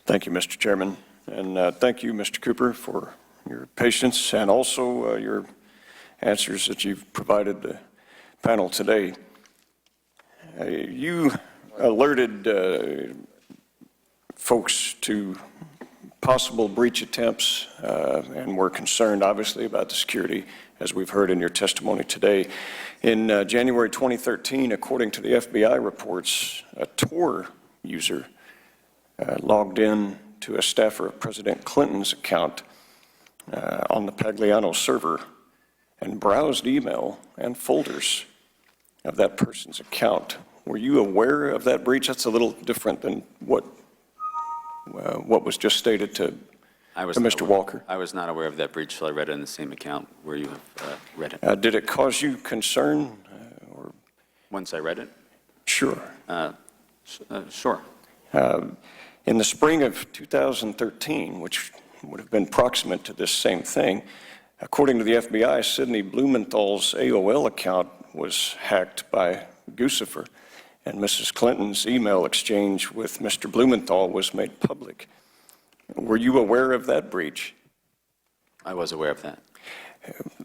Thank you, Mr. Chairman. And thank you, Mr. Cooper, for your patience and also your answers that you've provided the panel today. You alerted folks to possible breach attempts and were concerned, obviously, about the security, as we've heard in your testimony today. In January 2013, according to the FBI reports, a Tor user logged in to a staffer of President Clinton's account on the Pagliano server and browsed email and folders of that person's account. Were you aware of that breach? That's a little different than what was just stated to Mr. Walker. I was not aware of that breach, so I read it in the same account where you have read it. Did it cause you concern? Or? Once I read it? Sure. Sure. In the spring of 2013, which would have been proximate to this same thing, according to the FBI, Sidney Blumenthal's AOL account was hacked by Guccifer, and Mrs. Clinton's email exchange with Mr. Blumenthal was made public. Were you aware of that breach? I was aware of that.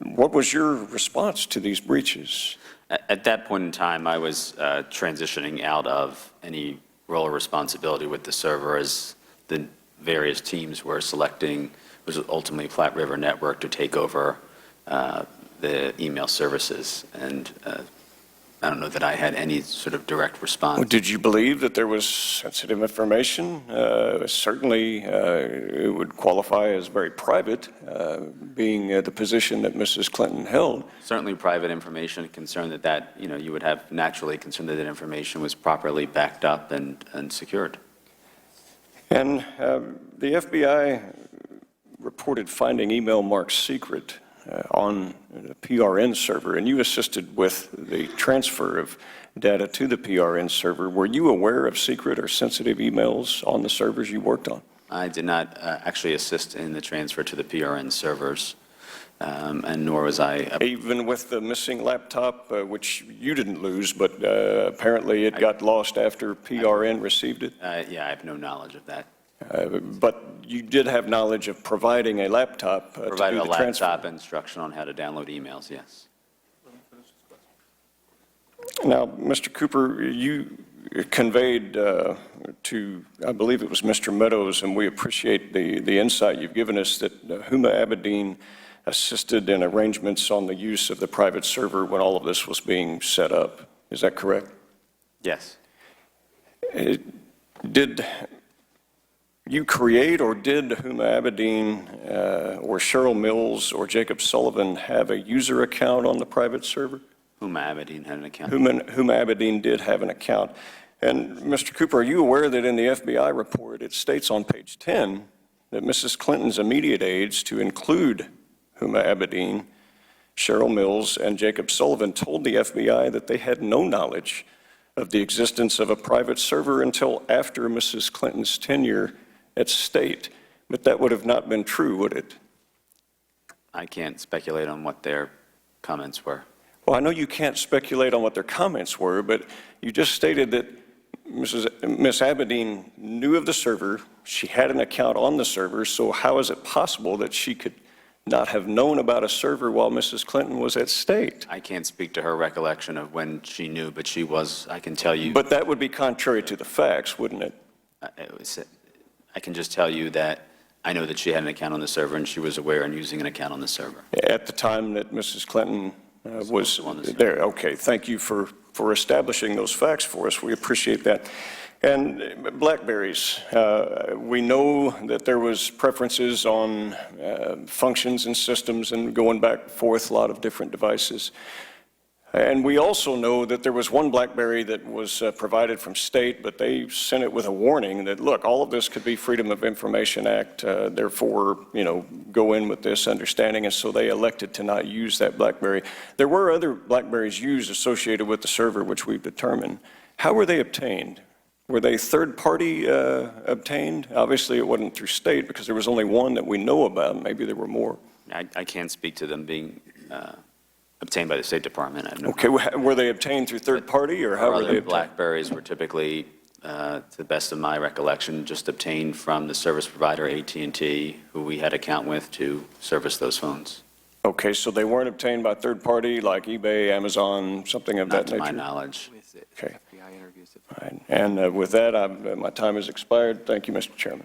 What was your response to these breaches? At that point in time, I was transitioning out of any role or responsibility with the server as the various teams were selecting, was ultimately Platte River Network, to take over the email services. And I don't know that I had any sort of direct response. Well, did you believe that there was sensitive information? Certainly, it would qualify as very private, being the position that Mrs. Clinton held. Certainly private information, concerned that you would have naturally concerned that information was properly backed up and secured. And the FBI reported finding email marked secret on the PRN server, and you assisted with the transfer of data to the PRN server. Were you aware of secret or sensitive emails on the servers you worked on? I did not actually assist in the transfer to the PRN servers, and nor was I. Even with the missing laptop, which you didn't lose, but apparently it got lost after PRN received it? Yeah, I have no knowledge of that. But you did have knowledge of providing a laptop to do the transfer? Provided a laptop instruction on how to download emails, yes. Now, Mr. Cooper, you conveyed to, I believe it was Mr. Meadows, and we appreciate the insight you've given us, that Huma Abedin assisted in arrangements on the use of the private server when all of this was being set up. Is that correct? Yes. Did you create, or did Huma Abedin or Cheryl Mills or Jacob Sullivan have a user account on the private server? Huma Abedin had an account. Huma Abedin did have an account. And Mr. Cooper, are you aware that in the FBI report it states on page 10 that Mrs. Clinton's immediate aides, to include Huma Abedin, Cheryl Mills, and Jacob Sullivan, told the FBI that they had no knowledge of the existence of a private server until after Mrs. Clinton's tenure at State? But that would have not been true, would it? I can't speculate on what their comments were. Well, I know you can't speculate on what their comments were, but you just stated that Miss Abedin knew of the server, she had an account on the server, so how is it possible that she could not have known about a server while Mrs. Clinton was at State? I can't speak to her recollection of when she knew, but she was, I can tell you. But that would be contrary to the facts, wouldn't it? I can just tell you that I know that she had an account on the server and she was aware and using an account on the server. At the time that Mrs. Clinton was there. Okay, thank you for establishing those facts for us. We appreciate that. And BlackBerries, we know that there was preferences on functions and systems and going back and forth, a lot of different devices. And we also know that there was one BlackBerry that was provided from State, but they sent it with a warning that, look, all of this could be Freedom of Information Act, therefore, go in with this understanding, and so they elected to not use that BlackBerry. There were other BlackBerries used associated with the server, which we've determined. How were they obtained? Were they third-party obtained? Obviously, it wasn't through State because there was only one that we know about. Maybe there were more. I can't speak to them being obtained by the State Department. Okay, were they obtained through third party, or how were they obtained? BlackBerries were typically to the best of my recollection, just obtained from the service provider AT&T, who we had account with to service those phones. Okay, so they weren't obtained by third party like eBay, Amazon, something of Not that to my nature? knowledge. Okay. All right. And with that, my time has expired. Thank you, Mr. Chairman.